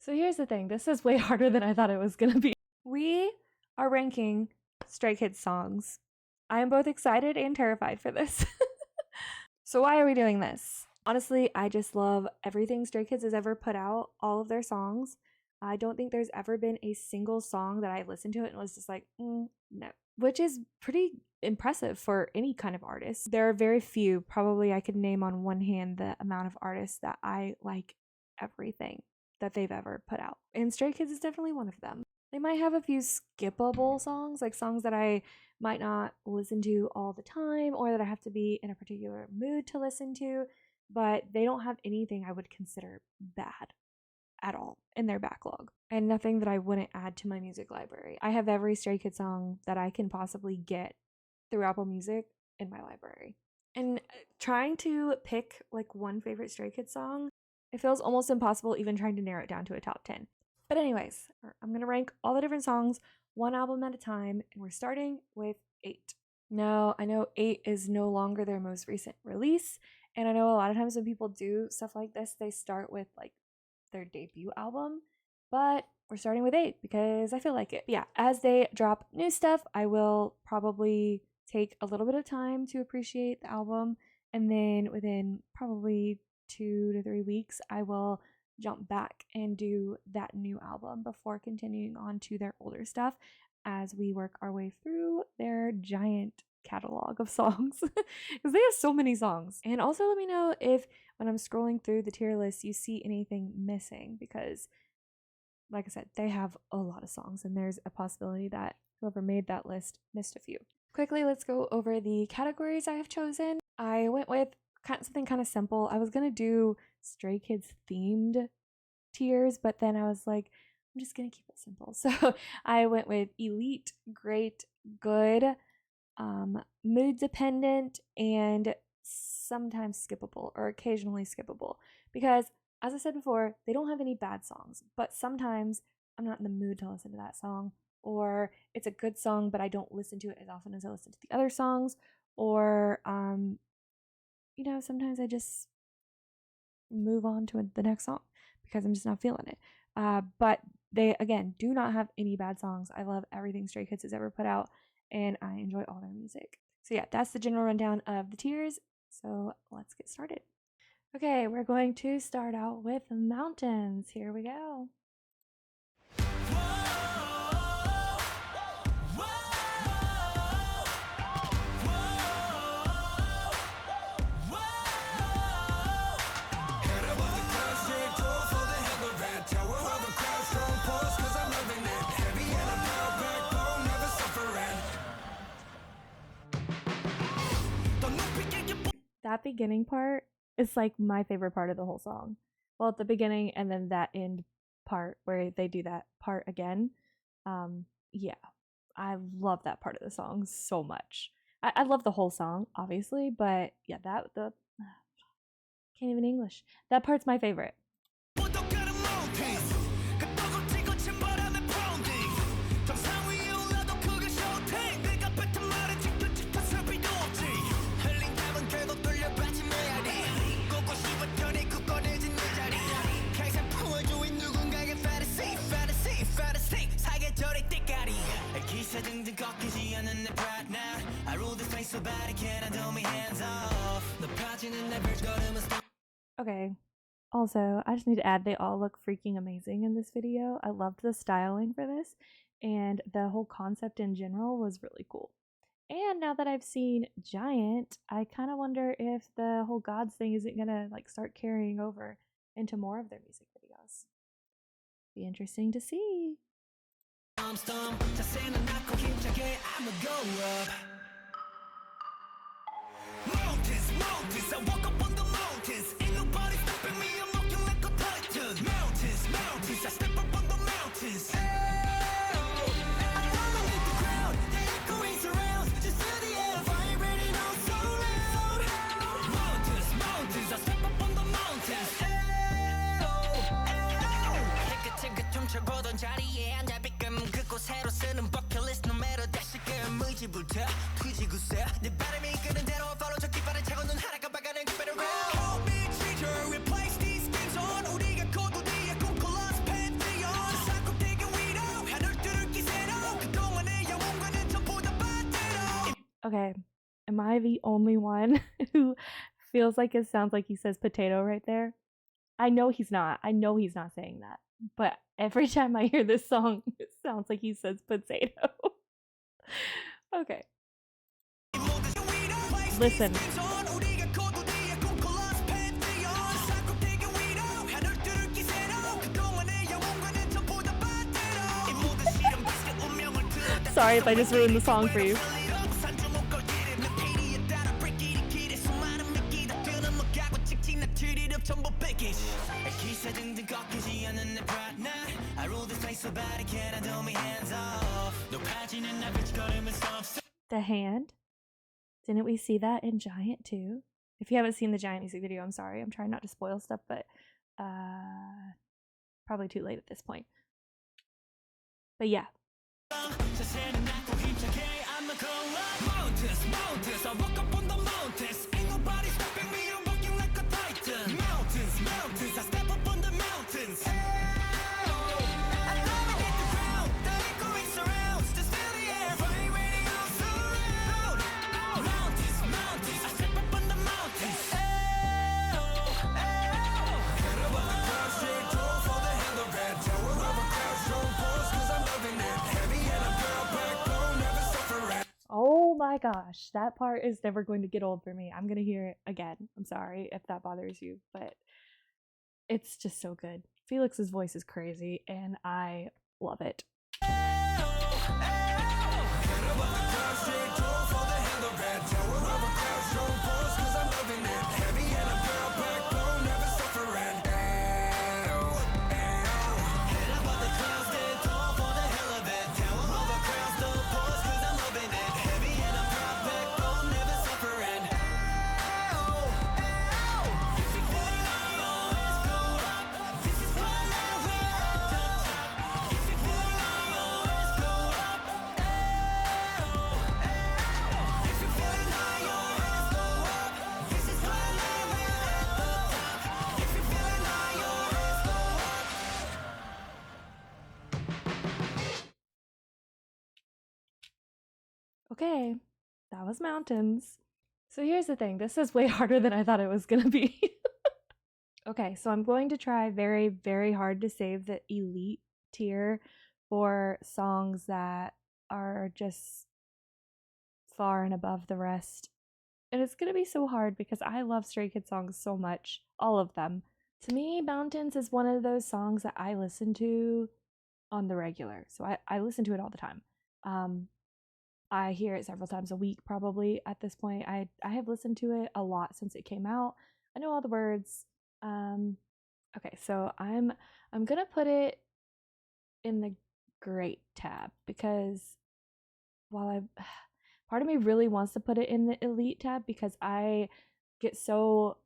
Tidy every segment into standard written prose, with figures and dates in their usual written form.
So here's the thing, this is way harder than I thought it was gonna be. We are ranking Stray Kids songs. I am both excited and terrified for this. So why are we doing this? Honestly, I just love everything Stray Kids has ever put out, all of their songs. I don't think there's ever been a single song that I listened to it and was just like, no. Which is pretty impressive for any kind of artist. There are very few, probably I could name on one hand the amount of artists that I like everything that they've ever put out. And Stray Kids is definitely one of them. They might have a few skippable songs, like songs that I might not listen to all the time or that I have to be in a particular mood to listen to, but they don't have anything I would consider bad at all in their backlog, and nothing that I wouldn't add to my music library. I have every Stray Kids song that I can possibly get through Apple Music in my library. And trying to pick like one favorite Stray Kids song, it feels almost impossible even trying to narrow it down to a top 10. But anyways, I'm going to rank all the different songs one album at a time, and we're starting with 8. Now, I know 8 is no longer their most recent release, and I know a lot of times when people do stuff like this, they start with like their debut album, but we're starting with 8 because I feel like it. But yeah, as they drop new stuff, I will probably take a little bit of time to appreciate the album, and then within probably 2 to 3 weeks, I will jump back and do that new album before continuing on to their older stuff as we work our way through their giant catalog of songs because they have so many songs. And also let me know if when I'm scrolling through the tier list you see anything missing, because like I said, they have a lot of songs and there's a possibility that whoever made that list missed a few. Quickly, let's go over the categories I have chosen. I went with something kind of simple. I was gonna do Stray Kids themed tiers, but then I was like, I'm just gonna keep it simple. So I went with elite, great, good, mood dependent, and sometimes skippable or occasionally skippable. Because as I said before, they don't have any bad songs, but sometimes I'm not in the mood to listen to that song, or it's a good song, but I don't listen to it as often as I listen to the other songs, or sometimes I just move on to the next song because I'm just not feeling it. But they, again, do not have any bad songs. I love everything Stray Kids has ever put out, and I enjoy all their music. So yeah, that's the general rundown of the tiers. So let's get started. Okay, we're going to start out with Mountains. Here we go. That beginning part is like my favorite part of the whole song. Well, at the beginning and then that end part where they do that part again. Yeah, I love that part of the song so much. I love the whole song, obviously, but yeah, can't even English. That part's my favorite. Okay, also, I just need to add they all look freaking amazing in this video. I loved the styling for this, and the whole concept in general was really cool. And now that I've seen Giant, I kind of wonder if the whole gods thing isn't gonna like start carrying over into more of their music videos. Be interesting to see. Mountains, I walk up on the mountains. Ain't nobody stopping me, I'm walking like a titan. Mountains, I step up on the mountains. I follow with the crowd, the echoing surrounds. Just feel the air vibrating all so loud. Mountains, I step up on the mountains. 그 퉁쳐보던 자리에 앉아 비끔 그곳으로 쓰는 버킷리스트 no matter 다시금 의지부터 투지구세 내 바람이 이끄는 대로 follow 저 깃발을 차고 눈 하나 깜빡하는 깃발을 Hold me treasure replace these things on 우리가 고도 뒤에 코콜라스 펜 Okay, am I the only one who feels like it sounds like he says potato right there? I know he's not. I know he's not saying that. But every time I hear this song, it sounds like he says potato. Okay. Listen. Sorry if I just ruined the song for you. The hand. Didn't we see that in Giant too? If you haven't seen the Giant music video, I'm sorry. I'm trying not to spoil stuff, but probably too late at this point. But yeah. Oh my gosh, that part is never going to get old for me. I'm going to hear it again. I'm sorry if that bothers you, but it's just so good. Felix's voice is crazy, and I love it. Okay, that was Mountains. So here's the thing, this is way harder than I thought it was gonna be. Okay, so I'm going to try very, very hard to save the elite tier for songs that are just far and above the rest. And it's gonna be so hard because I love Stray Kids songs so much, all of them. To me, Mountains is one of those songs that I listen to on the regular. So I listen to it all the time. I hear it several times a week probably at this point. I have listened to it a lot since it came out. I know all the words. Okay, so I'm gonna put it in the great tab because while part of me really wants to put it in the elite tab because I get so,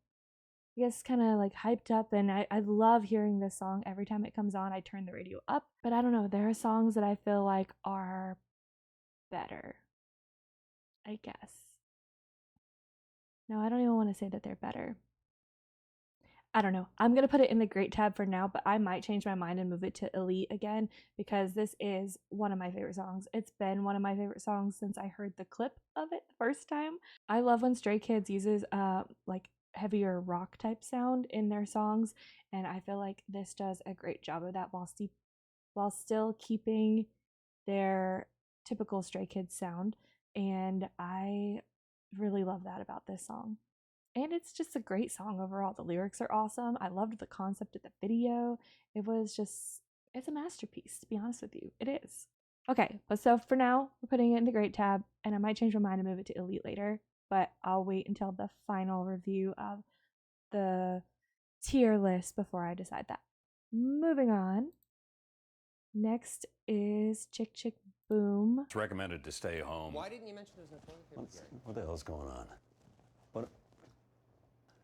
I guess, kind of like hyped up, and I love hearing this song every time it comes on. I turn the radio up, but I don't know, there are songs that I feel like are better, I guess. No, I don't even want to say that they're better. I don't know. I'm going to put it in the great tab for now, but I might change my mind and move it to elite again because this is one of my favorite songs. It's been one of my favorite songs since I heard the clip of it the first time. I love when Stray Kids uses like heavier rock type sound in their songs, and I feel like this does a great job of that while still keeping their typical Stray Kids sound, and I really love that about this song. And it's just a great song overall. The lyrics are awesome. I loved the concept of the video. It's a masterpiece, to be honest with you. It is. Okay, but so for now, we're putting it in the great tab, and I might change my mind and move it to elite later, but I'll wait until the final review of the tier list before I decide that. Moving on. Next is Chk Chk Boom. It's recommended to stay home. Why didn't you mention there's no toilet paper here? What the hell's going on? What?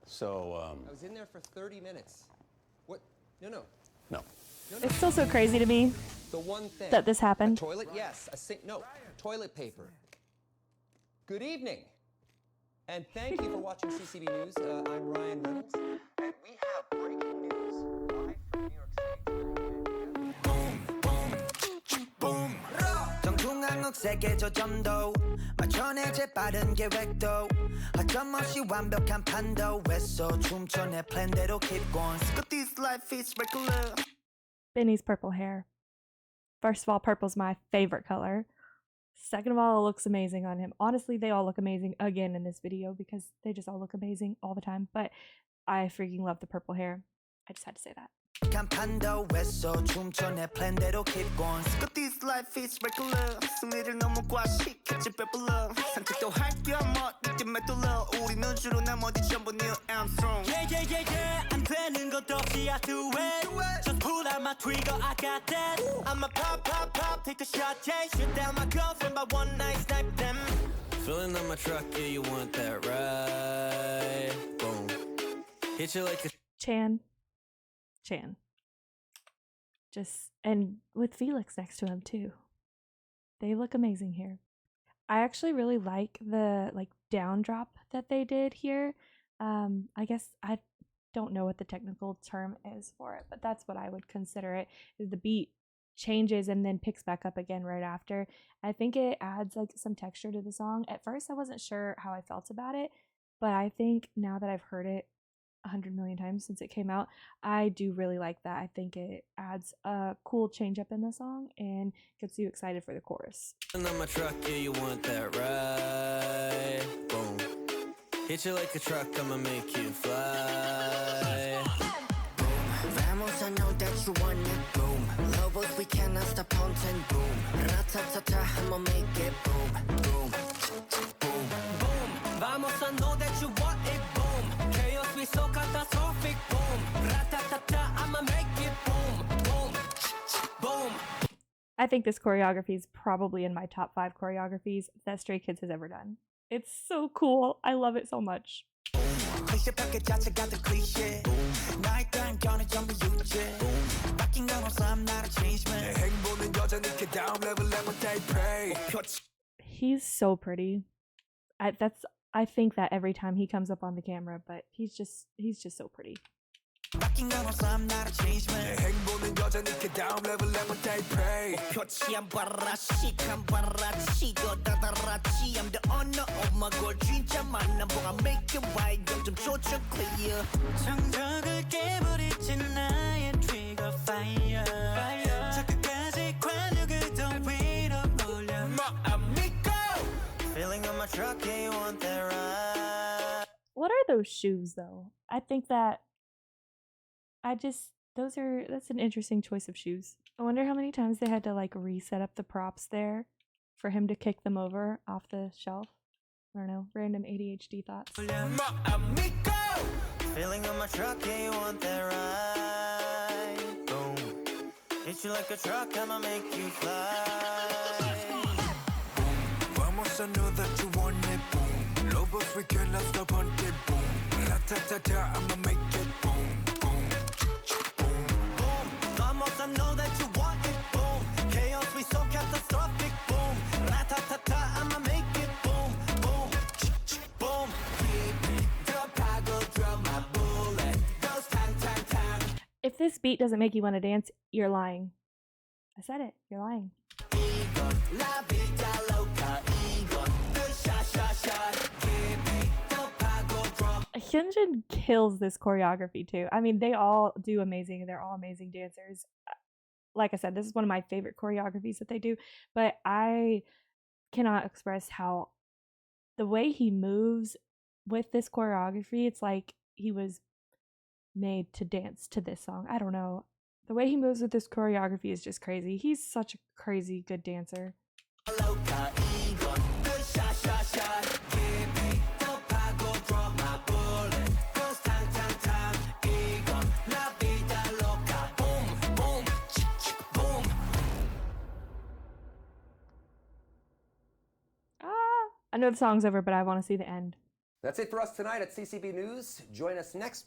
So, I was in there for 30 minutes. What? No. It's still so crazy to me The one thing. that this happened. A toilet? Yes. A sink? No. Toilet paper. Good evening. And thank you for watching CCB News. I'm Ryan Reynolds. And we have breaking news live from New York City. Boom, boom, boom. 정중앙 세계 저점도 맞춰내 재빠른 계획도 허점없이 완벽한 판도 했어 춤춰 내 플랜대로 keep going But this life is regular Benny's purple hair. First of all, purple's my favorite color. Second of all, it looks amazing on him. Honestly, they all look amazing again in this video because they just all look amazing all the time. But I freaking love the purple hair. I just had to say that. 판도 했어 춤춰 내 플랜대로 keep going But this life is regular 승리를 너무 과식했지 배불러 산책도 할겸 어디쯤에 뚫려 우리는 주로 나머지 전부 Neil Armstrong Yeah 안 되는 것 없이 I do it Just pull out my trigger I got that I'ma pop take a shot yeah shoot down my girlfriend by one night snipe them Filling up my truck, yeah, you want that right? Boom. Hit you like a Chan. Just, and with Felix next to him too. They look amazing here. I actually really like the down drop that they did here. I guess I don't know what the technical term is for it, but that's what I would consider it, is the beat changes and then picks back up again right after. I think it adds some texture to the song. At first I wasn't sure how I felt about it, but I think now that I've heard it 100 million times since it came out, I do really like that. I think it adds a cool change up in the song and gets you excited for the chorus. filling up my truck, yeah, you want that right? Boom. Hit you like a truck, I'ma make you fly. Vamos, I know that you want it, boom Lobos, we cannot stop haunting, boom Ratatata, I'ma make it, boom Boom, boom Boom, vamos, I know that you want it, boom Chaos, we so catastrophic, boom Ratatata, I'ma make it, boom Boom, boom I think this choreography is probably in my top 5 choreographies that Stray Kids has ever done. It's so cool. I love it so much. 클리셰 파켓 자체가 더 클리셰 나에 대한 견해 전부 유죄 바뀐 건 없어 I'm not a change man 내 행보는 여전히 그 다음 레벨에만 they pray He's so pretty. I think that every time he comes up on the camera, but he's just so pretty. 바뀐 건 없어 I'm not a change man 내 행보는 여전히 그 다음 레벨에만 they pray 표치 안 봐라 시간 봐라 치고 다다라치 I'm the owner of my goal 진짜 만난 보가 make it right 좀 조절 clear 정적을 깨버리지 나의 trigger fire 저 끝까지 관역을 더 위로 올려 amigo Feeling on my truck yeah you want that right What are those shoes though? I think that that's an interesting choice of shoes. I wonder how many times they had to reset up the props there for him to kick them over off the shelf. I don't know, random ADHD thoughts. Feeling on my truck, yeah, you want that ride? Boom. Hit you like a truck, I'ma make you fly. Boom. Vamos, I know that you want it, boom. Lobos, we cannot stop on it, boom. La-ta-ta-ta, I'ma make it, boom. I know that you want it, boom Chaos, we so catastrophic, boom Ratatata, I'ma make it, boom Boom, boom Drop, I go drop my bullet Goes tang, tang, tang If this beat doesn't make you want to dance, you're lying. I said it, you're lying. Egon, la vida loca Egon, the shot Give me the pago drop Hyunjin kills this choreography too. I mean, they all do amazing. They're all amazing dancers. Like I said, this is one of my favorite choreographies that they do, but I cannot express how the way he moves with this choreography, it's like he was made to dance to this song. I don't know. The way he moves with this choreography is just crazy. He's such a crazy good dancer. Loca, Egon, the shot Give me the pago drop my bullet Goes tang, tang, tang Egon, la vida loca Boom, boom, chk boom I know the song's over, but I want to see the end. That's it for us tonight at CCB News. Join us next.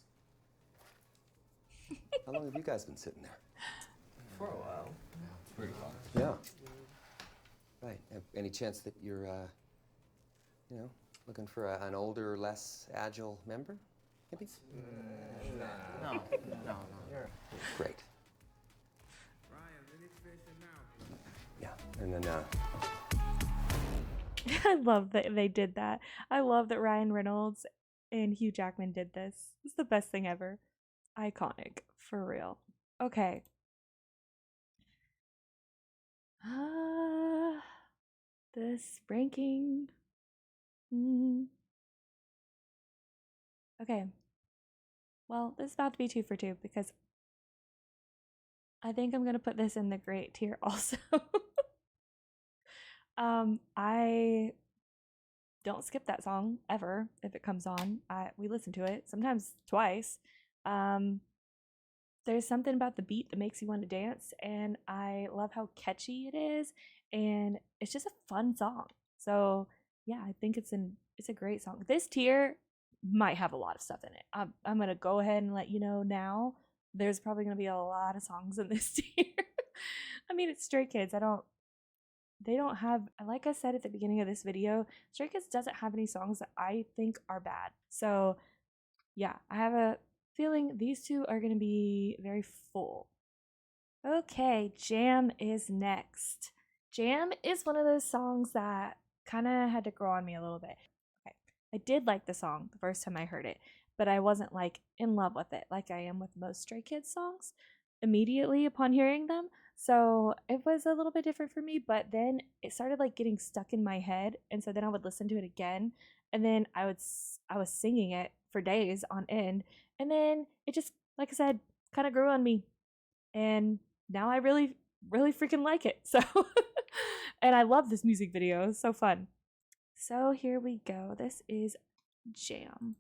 How long have you guys been sitting there? For a while. Pretty long. Yeah. Right. Any chance that you're, looking for an older, less agile member? Maybe? No. Great. Yeah. And then, I love that they did that. I love that Ryan Reynolds and Hugh Jackman did this. It's the best thing ever. Iconic, for real. Okay. This ranking. Okay. Well, this is about to be 2 for 2 because I think I'm gonna put this in the great tier also. I don't skip that song ever if it comes on. We listen to it sometimes twice. There's something about the beat that makes you want to dance, and I love how catchy it is, and it's just a fun song. So yeah, I think it's a great song. This tier might have a lot of stuff in it. I'm gonna go ahead and let you know now. There's probably gonna be a lot of songs in this tier. I mean, it's Stray Kids. They don't have, like I said at the beginning of this video, Stray Kids doesn't have any songs that I think are bad. So yeah, I have a feeling these two are going to be very full. Okay, JAM is next. JAM is one of those songs that kind of had to grow on me a little bit. Okay, I did like the song the first time I heard it, but I wasn't like in love with it like I am with most Stray Kids songs immediately upon hearing them. So it was a little bit different for me, but then it started like getting stuck in my head, and so then I would listen to it again, and then I was singing it for days on end, and then it just, like I said, kind of grew on me, and now I really freaking like it. So and I love this music video. It's so fun. So here we go. This is JAM.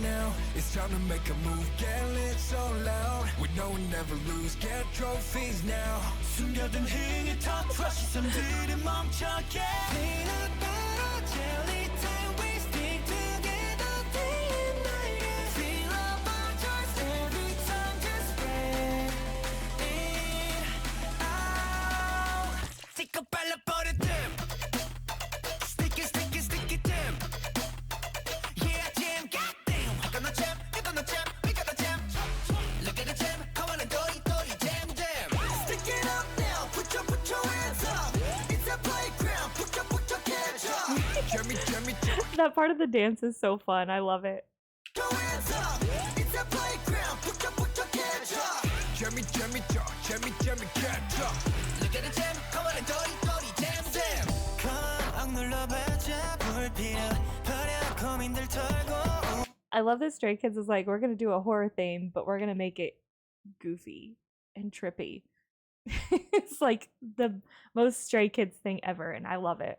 Now it's time to make a move, get lit so loud. We know we never lose, get trophies now. 숨겨둔 흥의 top crush 시선들은 멈춰게. Peanut butter jelly time, we stick together day and night. Feel our choice every time, just spread it out. Stick up 발라버려 them. Sticky, sticky, sticky them. Yeah, jam, goddamn. I got no jam, you got no jam, we got no jam. Look at the jam, come on and dory, jam, jam. Stick it up now, put your hands up. It's a playground, put your hands up. Jammy, jammy, jammy. That part of the dance is so fun. I love it. Your hands up. It's a playground, put your hands up. Jammy, jammy, jammy, jammy, catch up. Look at the jam, come on and dory, jam, jam. 꽉 눌러봐자 불필요 버려 고민들 털고. I love that Stray Kids is like, we're gonna do a horror theme, but we're gonna make it goofy and trippy. It's like the most Stray Kids thing ever, and I love it.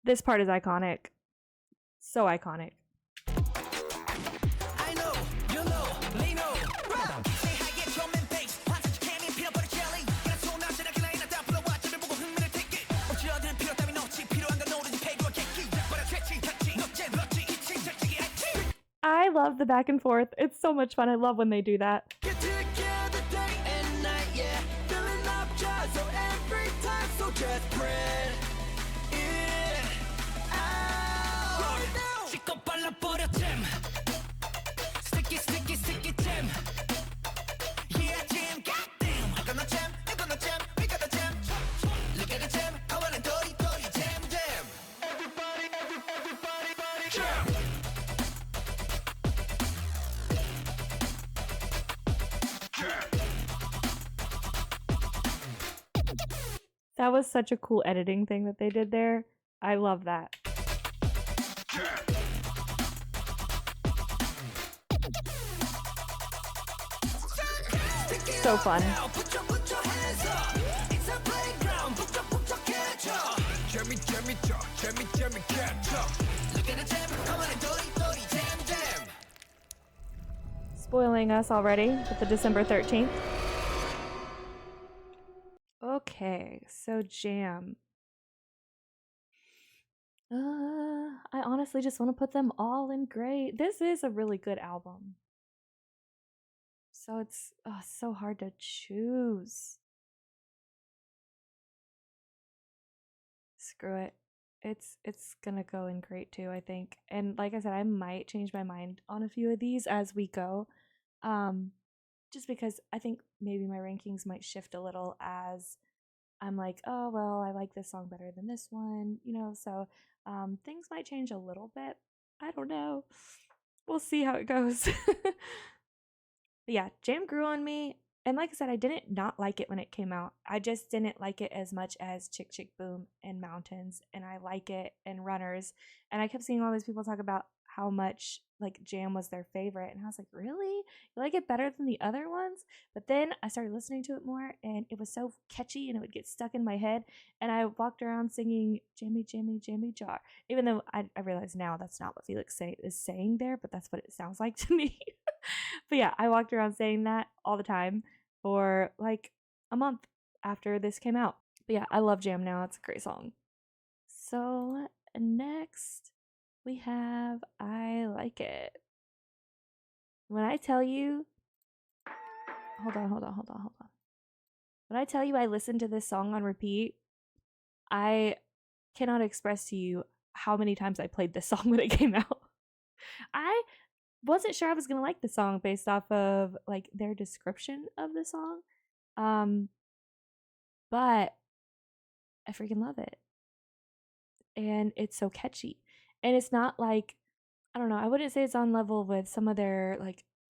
This part is iconic. So iconic. I know, you know, Lino. Say hi, get your man face. 반짝이 candy, peanut butter jelly. 그냥 소나시나게 라인을 다 불러와 집에 보고 흥미를 택기. 어찌어드는 필요 따윈 없지. 필요한 건 노르지 패기와 객기. 버려 채찍, 택지. 넉제, 럭지, 이칭, 채찍이 액지. I love the back and forth. It's so much fun. I love when they do that. Get together day and night, yeah. Filling up jars, so every time, so just spread it out. 씻고 발라버려 jam. Sticky, sticky, sticky jam. Yeah, jam, goddamn. I got no jam, you got no jam, we got no jam. Look at the jam, come on and dory, jam, jam. Everybody, jam. That was such a cool editing thing that they did there. I love that. So fun. Spoiling us already with the December 13th. Okay, so JAM. I honestly just want to put them all in great. This is a really good album. So it's so hard to choose. Screw it. It's gonna go in great too, I think. And like I said, I might change my mind on a few of these as we go. Just because I think maybe my rankings might shift a little as I'm like, oh well, I like this song better than this one, you know, so things might change a little bit. I don't know. We'll see how it goes. But yeah, JAM grew on me. And like I said, I didn't not like it when it came out. I just didn't like it as much as Chk Chk Boom and Mountains. And I like it and Runners. And I kept seeing all these people talk about how much like JAM was their favorite. And I was like, really? You like it better than the other ones? But then I started listening to it more and it was so catchy and it would get stuck in my head. And I walked around singing Jammy, Jammy, Jammy Jar. Even though I realize now that's not what Felix is saying there, but that's what it sounds like to me. But yeah, I walked around saying that all the time for like a month after this came out. But yeah, I love JAM now. It's a great song. So next we have I Like It. When I tell you, hold on. When I tell you I listened to this song on repeat, I cannot express to you how many times I played this song when it came out. I wasn't sure I was gonna like the song based off of like their description of the song, but I freaking love it, and it's so catchy, and it's not like, I don't know, I wouldn't say it's on level with some of their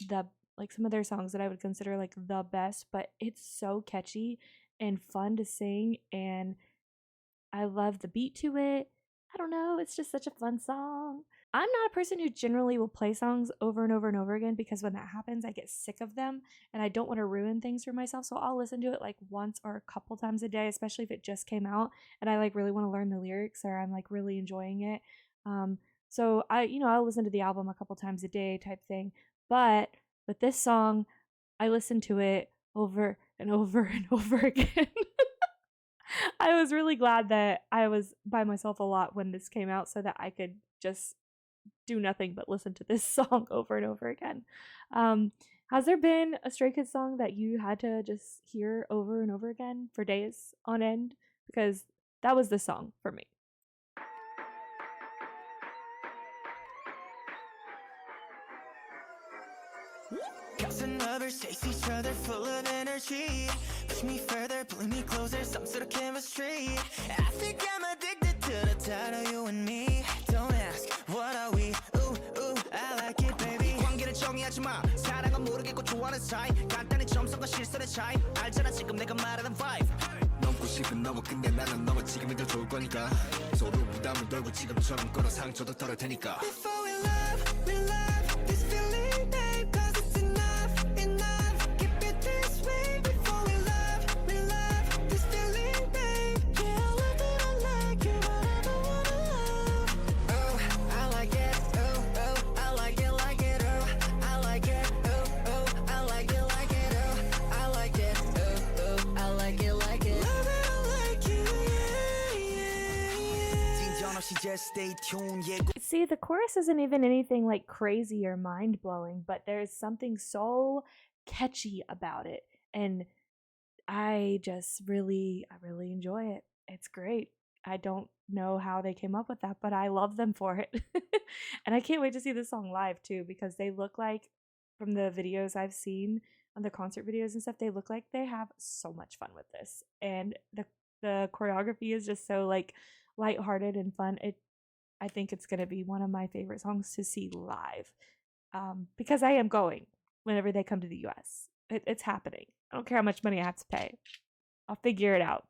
some of their songs that I would consider like the best, but it's so catchy and fun to sing, and I love the beat to it. I don't know, it's just such a fun song. I'm not a person who generally will play songs over and over and over again because when that happens, I get sick of them and I don't want to ruin things for myself. So I'll listen to it like once or a couple times a day, especially if it just came out and I like really want to learn the lyrics or I'm like really enjoying it. So I'll listen to the album a couple times a day type thing. But with this song, I listen to it over and over and over again. I was really glad that I was by myself a lot when this came out so that I could just do nothing but listen to this song over and over again. Has there been a Stray Kids song that you had to just hear over and over again for days on end? Because that was the song for me. Cousin lovers chase each other full of energy. Push me further, pulling me closer, some sort of chemistry. I think I'm addicted to the thought of you and me. Don't ask, what are we? Ooh, ooh, I like it, baby. 관계를 정의하지 마. 사랑은 모르겠고 좋아하는 사이. 간단히 점성과 실선의 차이. 알잖아 지금 내가 말하는 vibe. 넘고 싶은 너무 근데 나는 너무 지금이 더 좋을 거니까. 서로 부담을 덜고 지금처럼 걸어 상처도 덜을 테니까. Before we love this feeling, babe. Cause it's enough. Keep it this way. Before we love this feeling, babe. Yeah, I love it, I like it, but I don't wanna love. Oh, I like it. Oh, I like it, like it. Oh, I like it. Oh, I like it, like it. Oh, I like it. Oh, I like it, like it. Love it, I like you, yeah. 진전 없이 just stay tuned, yeah. See, the chorus isn't even anything like crazy or mind-blowing, but there's something so catchy about it. And I really enjoy it. It's great. I don't know how they came up with that, but I love them for it. And I can't wait to see this song live too, because they look like, from the videos I've seen on the concert videos and stuff, they look like they have so much fun with this. And the choreography is just so like lighthearted and fun. I think it's going to be one of my favorite songs to see live, because I am going whenever they come to the US. It's happening. I don't care how much money I have to pay. I'll figure it out.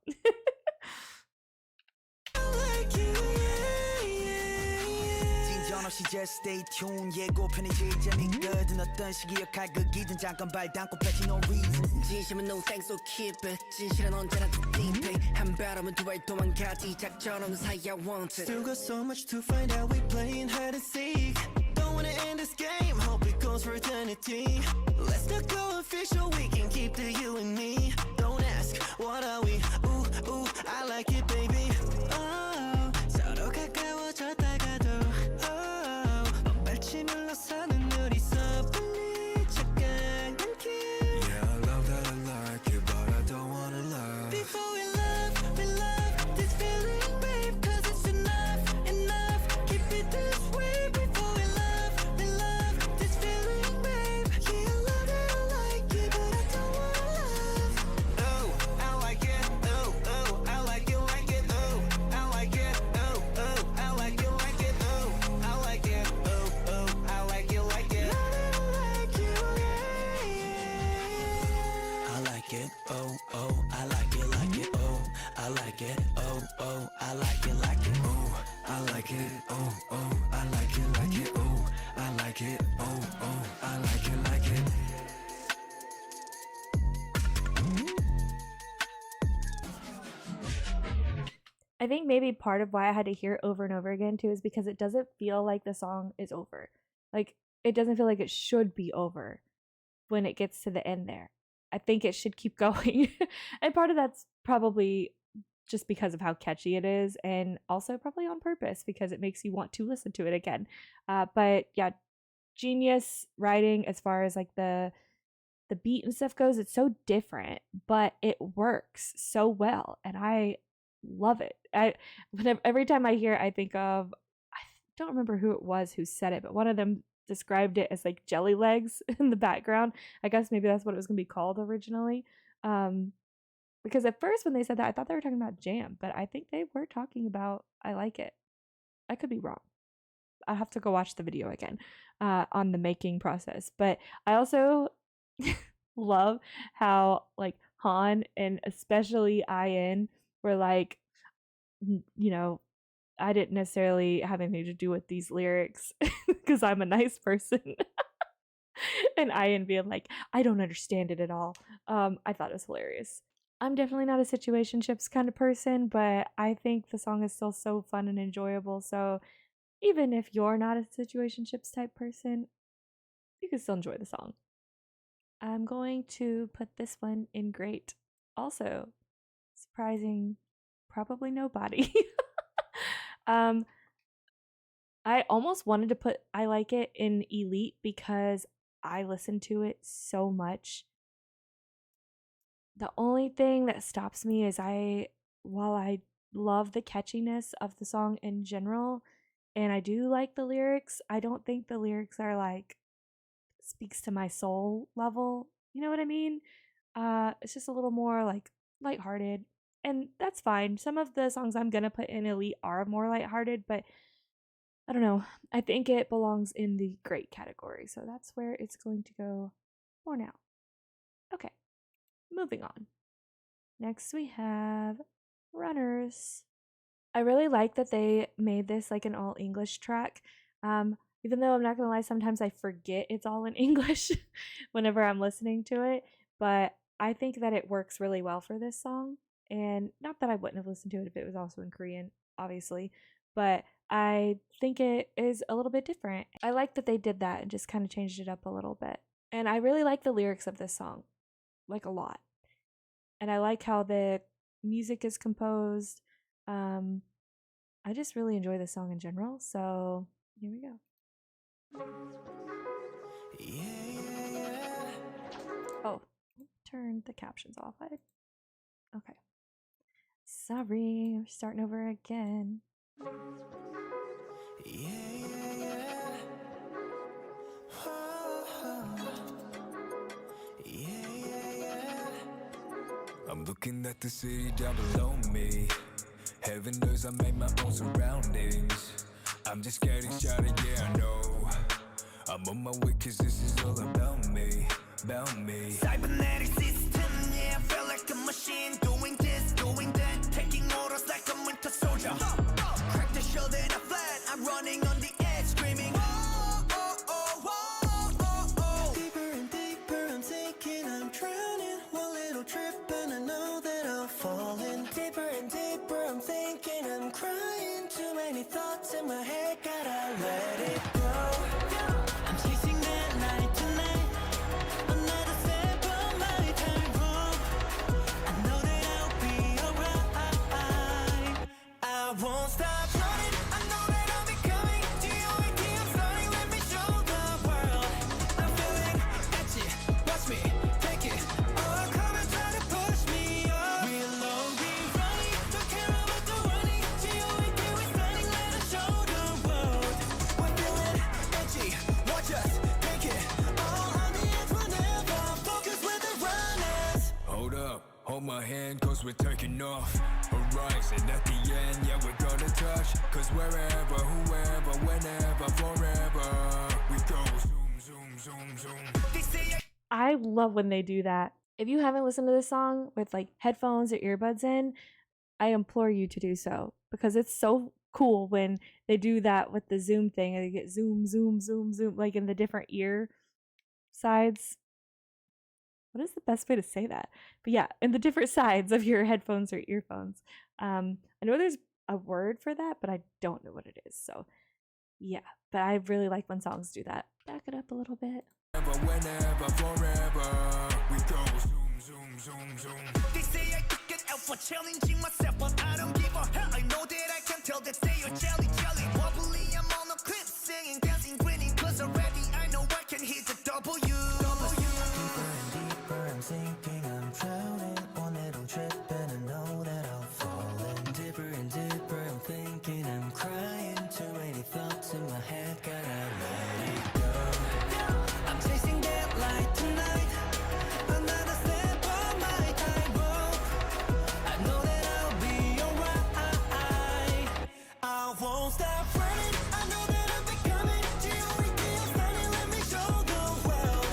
없이 just stay tuned 예고편이 JJAM이거든 어떤 시기여 갈극이든 잠깐 발 담고 펴지 no reason 진심은 no thanks so keep it 진실은 언제나 too deep 한 발음은 두 발 도망가지 작전 없는 사이 I want it Still got so much to find out we playing hide and seek Don't wanna end this game hope it goes for eternity Let's not go official we can keep the you and me Don't ask what are we ooh ooh I like it baby oh 서로 가까워졌다가도 oh 발치 물러서는 우리서 빨리 착각한 길 Yeah I love that I like it but I don't wanna love Before we love this feeling babe Cause it's enough keep it this way Before we love this feeling babe Yeah I love that I like it but I don't wanna love Oh I like it oh I like it oh I like it oh I like it oh I like it oh I like it like it I like it oh I like it like it oh I like it oh I like it like it Oh I like it oh I like it like it oh I like it oh I like it like it I think maybe part of why I had to hear it over and over again too is because it doesn't feel like the song is over. Like it doesn't feel like it should be over when it gets to the end there. I think it should keep going. And part of that's probably just because of how catchy it is and also probably on purpose because it makes you want to listen to it again. But yeah, genius writing as far as like the beat and stuff goes. It's so different, but it works so well and I love it. Every time I hear it, I think of, I don't remember who it was who said it, but one of them described it as like jelly legs in the background. I guess maybe that's what it was going to be called originally. Because at first when they said that, I thought they were talking about Jam, but I think they were talking about I Like It. I could be wrong. I'll have to go watch the video again on the making process. But I also love how like Han and especially Ian were like, you know, I didn't necessarily have anything to do with these lyrics because I'm a nice person. And Ian being like, I don't understand it at all. I thought it was hilarious. I'm definitely not a situationships kind of person, but I think the song is still so fun and enjoyable. So even if you're not a situationships type person, you can still enjoy the song. I'm going to put this one in great. Also, surprising probably nobody. I almost wanted to put I Like It in elite because I listen to it so much. The only thing that stops me is while I love the catchiness of the song in general and I do like the lyrics, I don't think the lyrics are like speaks to my soul level. You know what I mean? It's just a little more like lighthearted. And that's fine. Some of the songs I'm gonna put in elite are more lighthearted, but I don't know. I think it belongs in the great category, so that's where it's going to go for now. Okay, moving on. Next we have Runners. I really like that they made this like an all English track. Even though I'm not gonna lie, sometimes I forget it's all in English whenever I'm listening to it, but I think that it works really well for this song. And not that I wouldn't have listened to it if it was also in Korean, obviously, but I think it is a little bit different. I like that they did that and just kind of changed it up a little bit. And I really like the lyrics of this song, like a lot. And I like how the music is composed. I just really enjoy this song in general. So here we go. Oh, turn the captions off. Okay. Sorry, we're starting over again. I'm looking at the city down below me. Heaven knows I made my own surroundings. I'm just getting started, yeah I know. I'm on my way cause this is all about me, about me. Cybernetic system, yeah, I feel like a machine. Doing this, doing that, taking orders like a winter soldier. Crack the shell, then I flat. I'm running on the edge, screaming any thoughts in my head, gotta let it go. I'm chasing that light tonight. Another step on my tightrope. I know that I'll be alright. I won't stop running. I know that I'll be coming. G-O-A-T, I'm starting. Let me show the world. I'm feeling edgy. Watch me take it. Oh, come and try to push me up. We'll all be running. Don't care about the running. G-O-A-T, we're starting. Let us show the world. We're feeling edgy. Watch us take it. All on the edge, we'll never focus with the runners. Hold up, hold my hand, cause we're taking off. Horizon at the end, yeah, we're gonna touch. Cause wherever, whoever, whenever, forever, we go zoom, zoom, zoom, zoom. They say I love when they do that. If you haven't listened to this song with like headphones or earbuds in, I implore you to do so because it's so cool when they do that with the zoom thing and they get zoom, zoom, zoom, zoom, like in the different ear sides. What is the best way to say that? But yeah, in the different sides of your headphones or earphones. I know there's a word for that, but I don't know what it is. So yeah, but I really like when songs do that. Back it up a little bit. Whenever, forever, we go zoom, zoom, zoom, zoom. They say I could get out for challenging myself, but I don't give a hell. I know that I can tell that they are jelly, jelly. Wobbly, I'm on a clip, singing, dancing, grinning. Cause already I know I can hit the W. Deeper, I'm sinking, I'm drowning. 오늘은 tripping, I know that I'll fall in. Deeper and deeper, I'm thinking, I'm crying. Too many thoughts in my head, gotta let it go. I'm chasing that light tonight. Another step on my tightrope. I know that I'll be alright. I won't stop running. I know that I'll be coming. G-O-A-T, I'm starting. Let me show the world.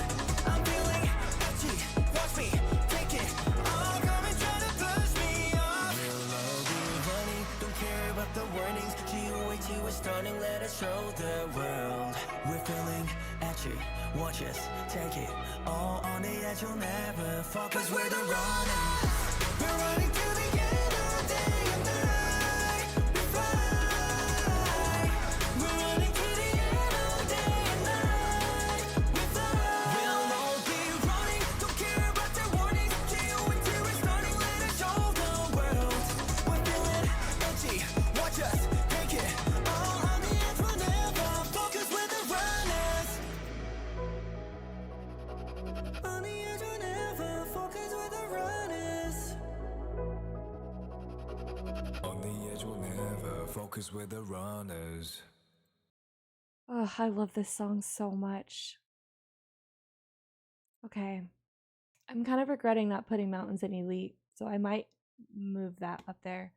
I'm feeling edgy. Watch me take it. Oh, come and try to push me off. We'll all be running. Don't care about the warnings. G-O-A-T, we're starting. Let us show the world. We're feeling edgy. Watch us take it. All on the edge, you'll never fall. Cause we're the runners. We're running to the end of the day and night. We fly. We're running to the end of the day and night. We fly. We'll all be running. Don't care about the warnings. G-O-A-T, we're starting. Let us show the world. We're feeling edgy. Watch us take it. All on the edge, we'll never focus with the runners. On the edge, we'll never focus with the runners. On the edge, we'll never focus with the runners. Oh, I love this song so much. Okay. I'm kind of regretting not putting Mountains in Elite, so I might move that up there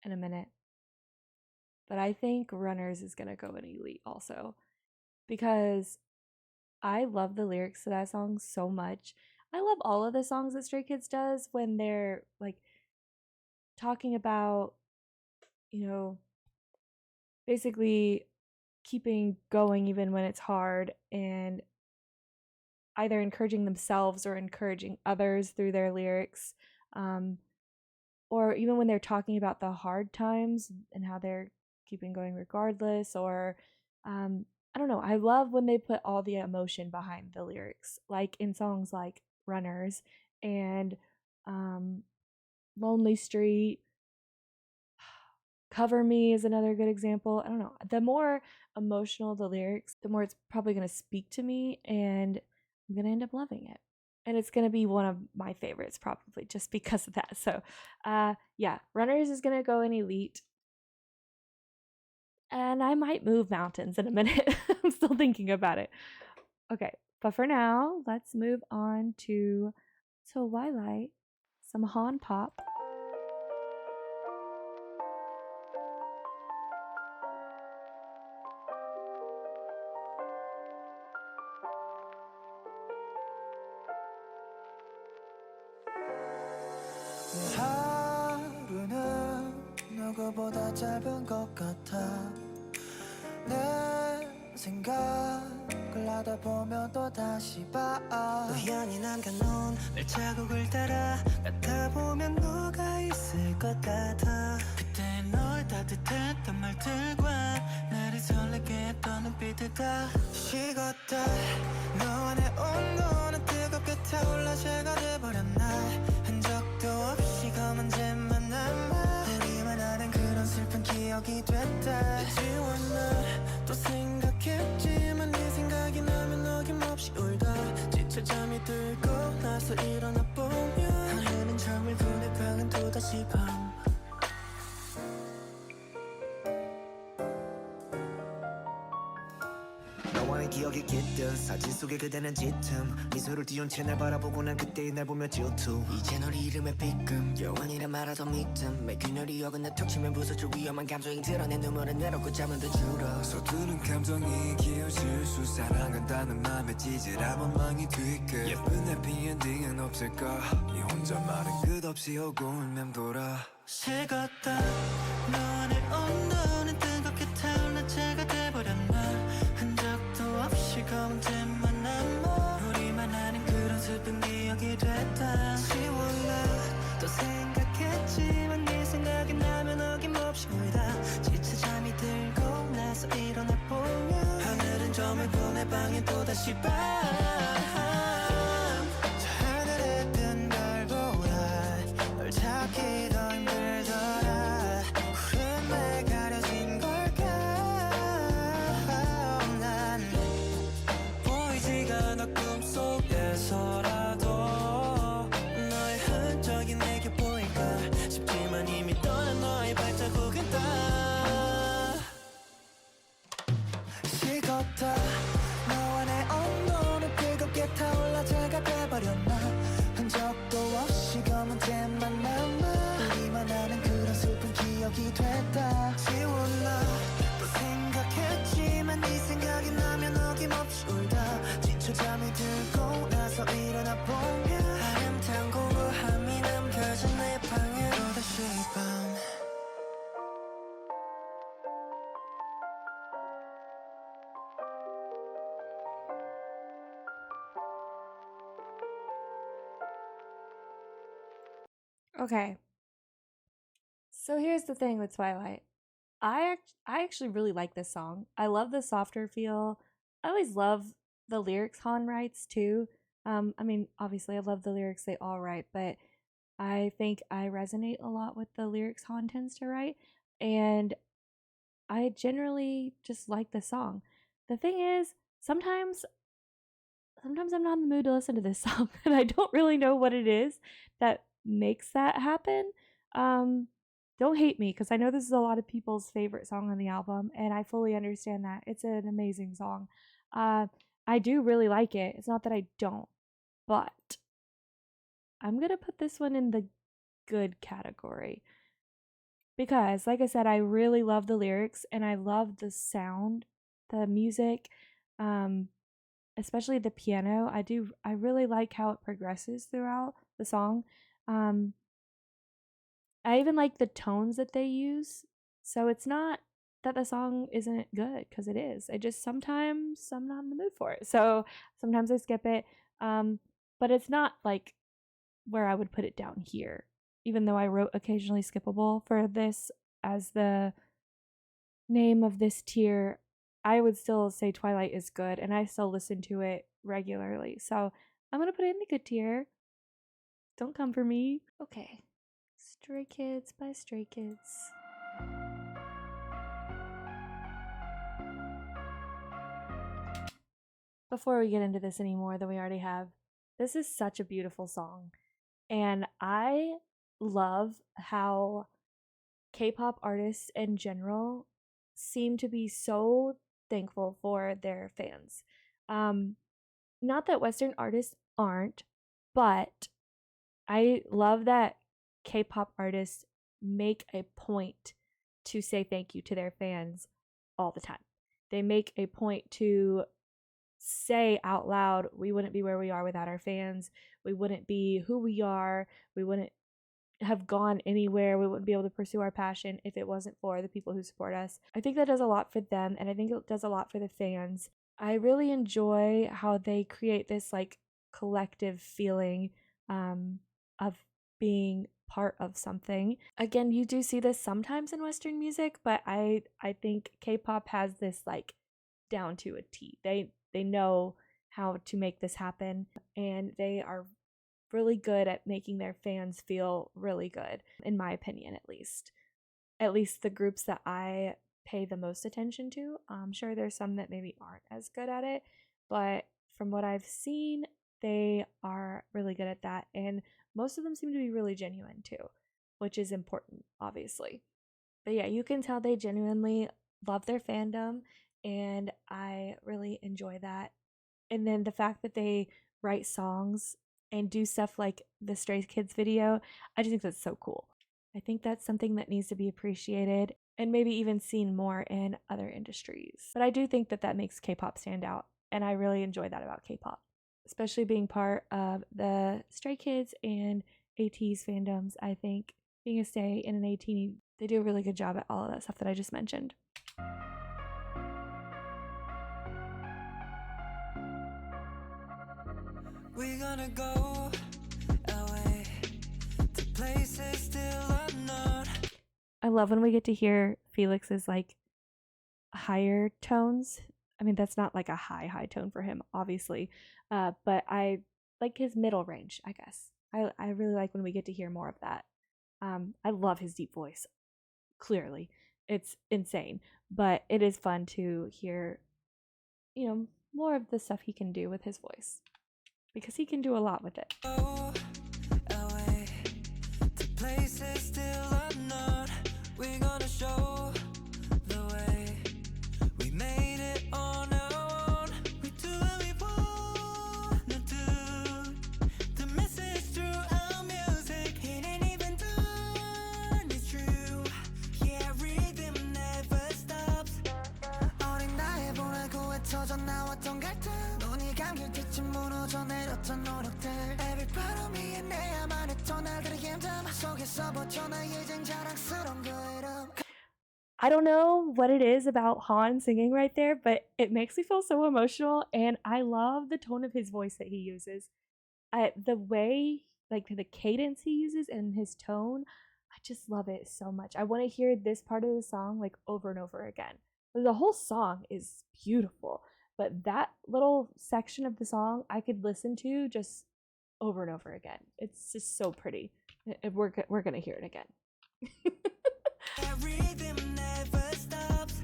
in a minute. But I think Runners is going to go in Elite also because I love the lyrics to that song so much. I love all of the songs that Stray Kids does when they're like talking about, you know, basically keeping going even when it's hard and either encouraging themselves or encouraging others through their lyrics. Or even when they're talking about the hard times and how they're keeping going regardless, or I don't know. I love when they put all the emotion behind the lyrics, like in songs like Runners and Lonely Street. Cover Me is another good example. I don't know. The more emotional the lyrics, the more it's probably going to speak to me and I'm going to end up loving it. And it's going to be one of my favorites probably just because of that. So yeah, Runners is going to go in Elite. And I might move Mountains in a minute. I'm still thinking about it. Okay, but for now, let's move on to Twilight, some Han Pop. 하루는 누구보다 짧은 것 같아 내 생각을 하다 보면 또 다시 봐 우연히 남겨놓은 발자국을 따라 가다 보면 누가 있을 것 같아 그때 널 따뜻했던 말들과 나를 설레게 했던 눈빛들과 식었다 너와 내 온도는 뜨겁게 타올라 제가 돼버렸나 흔적도 없이 검은 잼만 남아 우리만 아는 그런 슬픈 기억이 됐다 지웠나 또 생각했지만 네 생각이 나면 어김없이 울다 지쳐 잠이 들고 나서 일어나 보면 하늘은 저물고 내 방은 또다시 밤 너와의 기억이 깃든 사진 속에 그대는 짙음 미소를 띄운 채 날 바라보고 난 그때의 날 보며 질투 이제 널 이름에 삐끔 영원이라 말하던 믿음 매 균열이 어긋나 턱 치면 부서질 위험한 감정이 드러내 눈물은 내놓고 잠은 더 줄어 서투른 감정이 기어질 사랑한다는 맘에 찌질한 원망이 뒤끝 예쁜 해피엔딩은 없을까 네 혼자말은 끝없이 오고는 맴돌아 식었다 너와 내 온도는 뜨겁게 타올라 제가 돼버렸나 흔적도 없이 검은 잼만 남아 우리만 아는 그런 슬픈 기억이 됐다 지웠나 또 생각했지만 네 생각이 나면 어김없이 울다 지쳐 잠이 들고 나서 일어나 보면 하늘은 저물고 내 방엔 또다시 밤 저 하늘에 뜬 별보다 널 찾기 더 힘들더라 구름에 가려진 걸까 난 보이지가 않아 꿈속에서라도 너의 흔적이 내게 보일까 싶지만 이미 떠난 너의 발자국은 다 식었다 너와 내 온도는 뜨겁게 타올라 제가 돼버렸나 흔적도 없이 검은 잼만 남아 우리만 아는 그런 슬픈 기억이 됐다 지웠나 또 생각했지만 네 생각이 나면 어김없이 울다 지쳐 잠이 들고 나서 일어나 보면 하얀 공허함이 남겨진 내 방에 또다시 밤 Okay. So here's the thing with Twilight. I actually really like this song. I love the softer feel. I always love the lyrics Han writes too. I mean, obviously I love the lyrics they all write, but I think I resonate a lot with the lyrics Han tends to write, and I generally just like the song. The thing is, sometimes I'm not in the mood to listen to this song, and I don't really know what it is that makes that happen. Don't hate me, because I know this is a lot of people's favorite song on the album, and I fully understand that. It's an amazing song. I do really like it. It's not that I don't, but I'm gonna put this one in the good category. Because, like I said, I really love the lyrics, and I love the sound, the music, especially the piano. I really like how it progresses throughout the song. I even like the tones that they use. So it's not that the song isn't good, because it is. I just sometimes I'm not in the mood for it. So sometimes I skip it. But it's not like where I would put it down here. Even though I wrote occasionally skippable for this as the name of this tier, I would still say Twilight is good, and I still listen to it regularly. So I'm gonna put it in the good tier. Don't come for me. Okay. Stray Kids by Stray Kids. Before we get into this any more than we already have, this is such a beautiful song. And I love how K-pop artists in general seem to be so thankful for their fans. Not that Western artists aren't, but I love that K-pop artists make a point to say thank you to their fans all the time. They make a point to say out loud, we wouldn't be where we are without our fans. We wouldn't be who we are. We wouldn't have gone anywhere. We wouldn't be able to pursue our passion if it wasn't for the people who support us. I think that does a lot for them, and I think it does a lot for the fans. I really enjoy how they create this like collective feeling of being part of something. Again, you do see this sometimes in Western music, but I think K-pop has this like down to a T. They know how to make this happen, and they are really good at making their fans feel really good, in my opinion, at least. At least the groups that I pay the most attention to. I'm sure there's some that maybe aren't as good at it, but from what I've seen, they are really good at that, and most of them seem to be really genuine too, which is important, obviously. But yeah, you can tell they genuinely love their fandom, and I really enjoy that. And then the fact that they write songs and do stuff like the Stray Kids video, I just think that's so cool. I think that's something that needs to be appreciated and maybe even seen more in other industries. But I do think that that makes K-pop stand out, and I really enjoy that about K-pop, especially being part of the Stray Kids and ATEEZ fandoms. I think being a stay in an ATEEZ, they do a really good job at all of that stuff that I just mentioned. We're gonna go away to places still unknown. I love when we get to hear Felix's like higher tones. I mean, that's not like a high tone for him, obviously, but I like his middle range, I guess. I really like when we get to hear more of that. I love his deep voice. Clearly, it's insane, but it is fun to hear, you know, more of the stuff he can do with his voice, because he can do a lot with it. Go away to places still unknown. We're gonna show the way. We made it on our own. We do what we wanna do. The message through our music, it ain't even done. It's true. Yeah, rhythm never stops. 어린 나의 보라고 흩어져 나왔던 갈등. 눈이 감길 때쯤 무너져 내렸던 노력들. Every part of me and 내야만 했던 날들의 힘듦 속에서 버텨 이젠 자랑스러운 그 이름. I don't know what it is about Han singing right there, but it makes me feel so emotional, and I love the tone of his voice that he uses. The way, like the cadence he uses and his tone, I just love it so much. I want to hear this part of the song like over and over again. The whole song is beautiful, but that little section of the song I could listen to just over and over again. It's just so pretty. We're gonna hear it again. Rhythm never stops.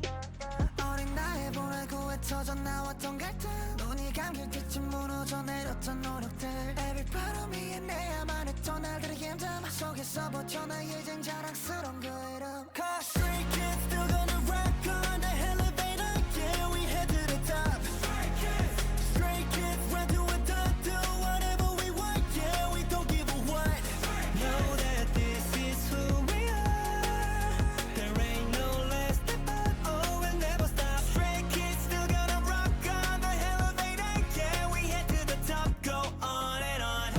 어린 나의 보라고 흩어져 나왔던 갈등. 눈이 감길 때쯤 무너져 내렸던 노력들. Every part of me and 내야만 했던 날들의 힘듦 속에서 버텨 이젠 자랑스러운 그 이름. 'Cause Stray Kids still gonna rock on the elevator. Yeah, we head to the top. Stray Kids run to a top, do whatever we want. Yeah, we don't give a what. Know that this is who we are. There ain't no less step up. Oh, we'll never stop. Stray Kids still gonna rock on the elevator. Yeah, we head to the top, go on and on.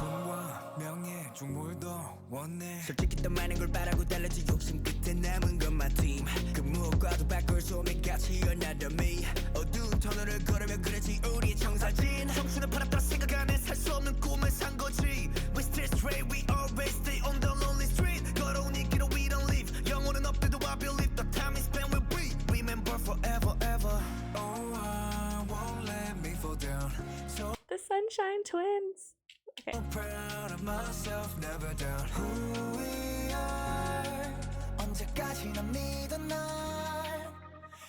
돈과 명예 중물도 원해. 솔직히 더 많은 걸 바라고 달라진 욕심 끝에 남은 건 my team. 그 무엇과도 바꿀 수 없는 가치 another me. 어두운 터널을 걸으며 그려진 우리의 청사진. 청춘을 팔았다 생각 안에 살 수 없는 꿈을 산 거지. We still stray, we always stay on the lonely street. 걸어온 이 길을 we don't leave. 영혼은 없대도 I believe the time is spent with we. Remember forever, ever. Oh, I won't let me fall down. So The Sunshine Twins. Okay. proud of myself, never down. Who we are. 언제까지나 믿어 날.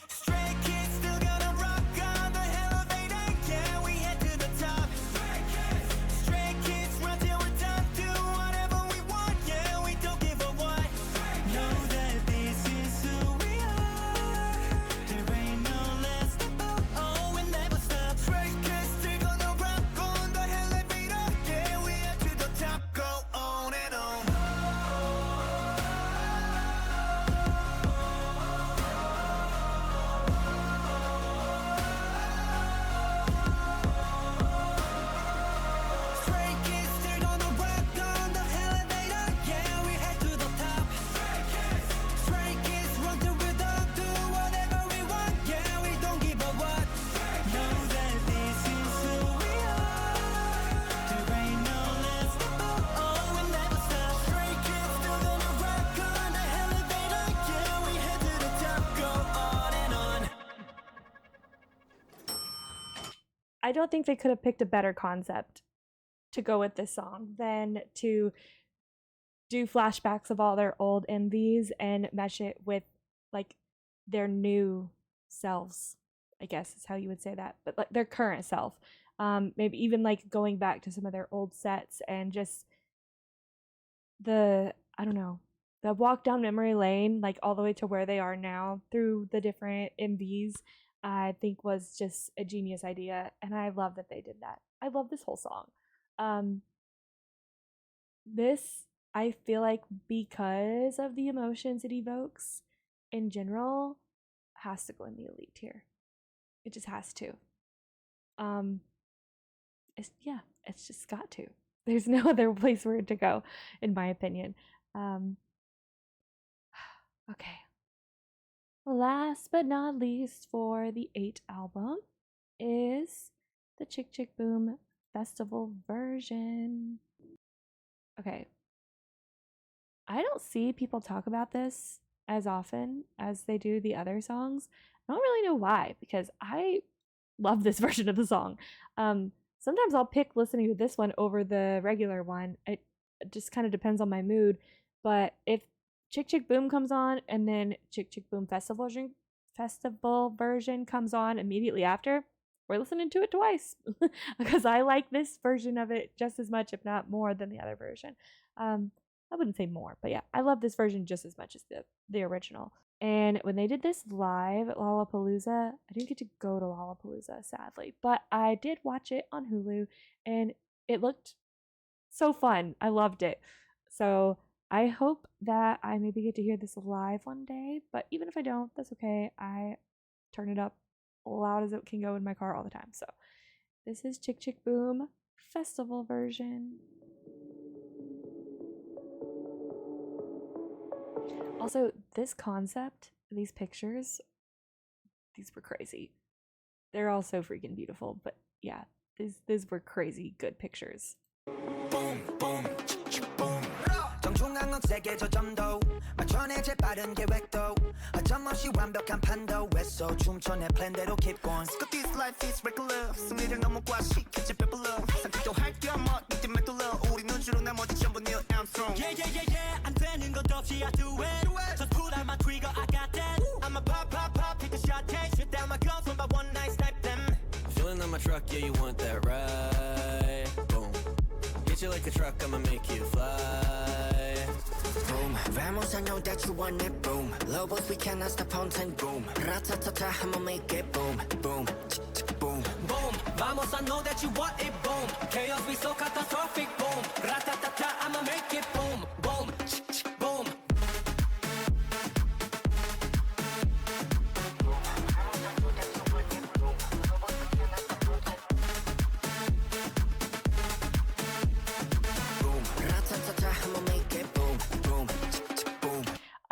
Stray Kids still gonna rock on the elevator. Yeah, we head to the top. Stray Kids run till we're done. Do whatever we want. Yeah, we don't give a what. Know that this is who we are. There ain't no less step up. Oh, we'll never stop. Stray Kids still gonna rock on the elevator. Yeah, we head to the top. Go on and on. I don't think they could have picked a better concept to go with this song than to do flashbacks of all their old MVs and mesh it with like their new selves, I guess is how you would say that, but like their current self. Maybe even like going back to some of their old sets and just the, I don't know, the walk down memory lane, like all the way to where they are now through the different MVs, I think was just a genius idea. And I love that they did that. I love this whole song. This, I feel like because of the emotions it evokes in general, has to go in the elite tier. It just has to. It's just got to. There's no other place for it to go, in my opinion. Okay. Last but not least for the 8 album is the Chk Chk Boom festival version. Okay. I don't see people talk about this as often as they do the other songs. I don't really know why, because I love this version of the song. Sometimes I'll pick listening to this one over the regular one. It just kind of depends on my mood. But if Chk Chk Boom comes on and then Chk Chk Boom festival version comes on immediately after, we're listening to it twice because I like this version of it just as much, if not more, than the other version. I wouldn't say more, but yeah, I love this version just as much as the original. And when they did this live at Lollapalooza, I didn't get to go to Lollapalooza, sadly, but I did watch it on Hulu, and it looked so fun. I loved it. So I hope that I maybe get to hear this live one day, but even if I don't, that's okay. I turn it up loud as it can go in my car all the time. So this is Chk Chk Boom festival version. Also, this concept, these pictures, these were crazy. They're all so freaking beautiful, but yeah, these were crazy good pictures. Boom, boom, boom. 정중앙은 세계 저점도 맞춰내제 빠른 계획도 어점없이 완벽한 판도 외서 춤춰 내 플랜대로 keep going. This life is regular 승리를 너무 과시키지 배불러 상식도 할게 뭐 니들 메둘러 우리 눈주로 나머지 전부 Neil Armstrong. Yeah 안 되는 것 없이 I do it Just put out my trigger I got that I'ma pop hit the shot take shit down my guns one by one night snipe them. Feeling on my truck, yeah, you want that ride? Boom. Hit you like a truck, I'ma make you fly. Boom, vamos, I know that you want it. Boom, lobos, we cannot stop haunting. Boom, ratatata, I'ma make it. Boom, boom, boom, boom. Vamos, I know that you want it. Boom, chaos, we so catastrophic. Boom, ratatata, I'ma make it. Boom, boom, boom.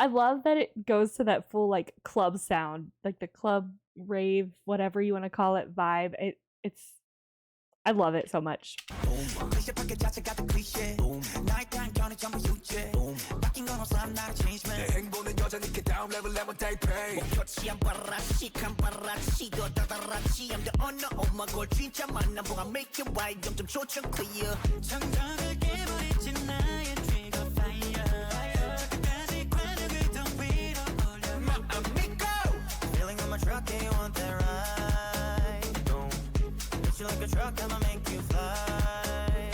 I love that it goes to that full like club sound, like the club rave, whatever you want to call it, vibe. It's I love it so much. Like a truck, I'ma make you fly.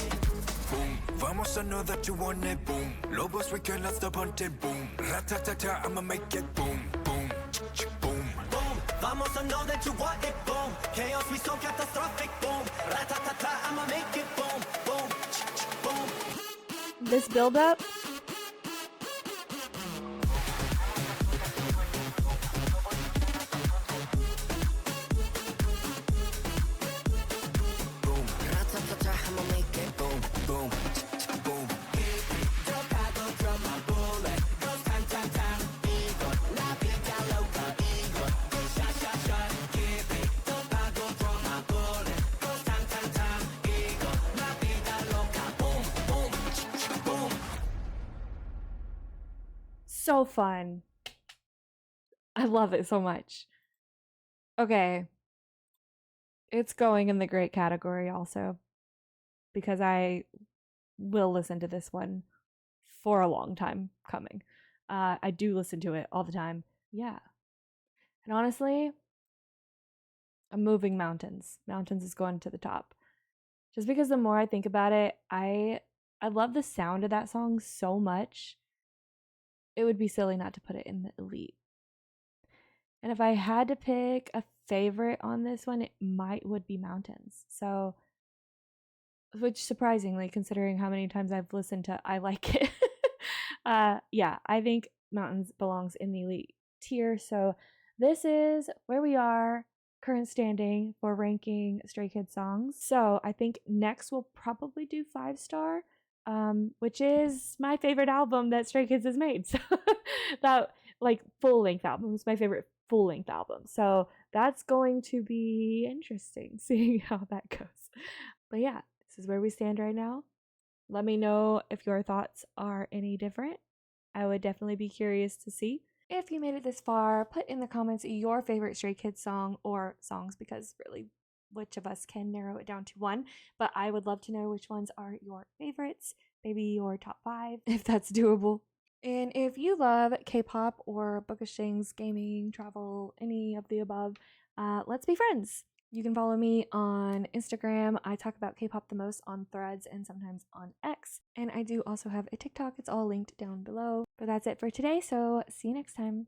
Boom, vamos, I know that you want it. Boom, lobos, we cannot stop hunting. Boom, ratatata, I'ma make it. Boom, boom, boom. Boom, vamos, I know that you want it. Boom, chaos, we so catastrophic. Boom, ratatata, I'ma make it. Boom, boom, boom. This build up, so fun. I love it so much. Okay. It's going in the great category also, because I will listen to this one for a long time coming. I do listen to it all the time. Yeah. And honestly, I'm moving Mountains. Mountains is going to the top. Just because the more I think about it, I love the sound of that song so much. It would be silly not to put it in the elite. And if I had to pick a favorite on this one, it would be Mountains. So, which surprisingly, considering how many times I've listened to I Like It. Yeah, I think Mountains belongs in the elite tier. So this is where we are, current standing for ranking Stray Kids songs. So I think next we'll probably do 5-star, which is my favorite album that Stray Kids has made. So that, like, full-length album is my favorite full-length album. So that's going to be interesting seeing how that goes. But yeah, this is where we stand right now. Let me know if your thoughts are any different. I would definitely be curious to see. If you made it this far, put in the comments your favorite Stray Kids song or songs, because really which of us can narrow it down to one. But I would love to know which ones are your favorites, maybe your top 5 if that's doable. And if you love K-pop or bookish things, gaming, travel, any of the above, let's be friends. You can follow me on Instagram. I talk about K-pop the most on Threads and sometimes on X. And I do also have a TikTok. It's all linked down below. But that's it for today, so see you next time.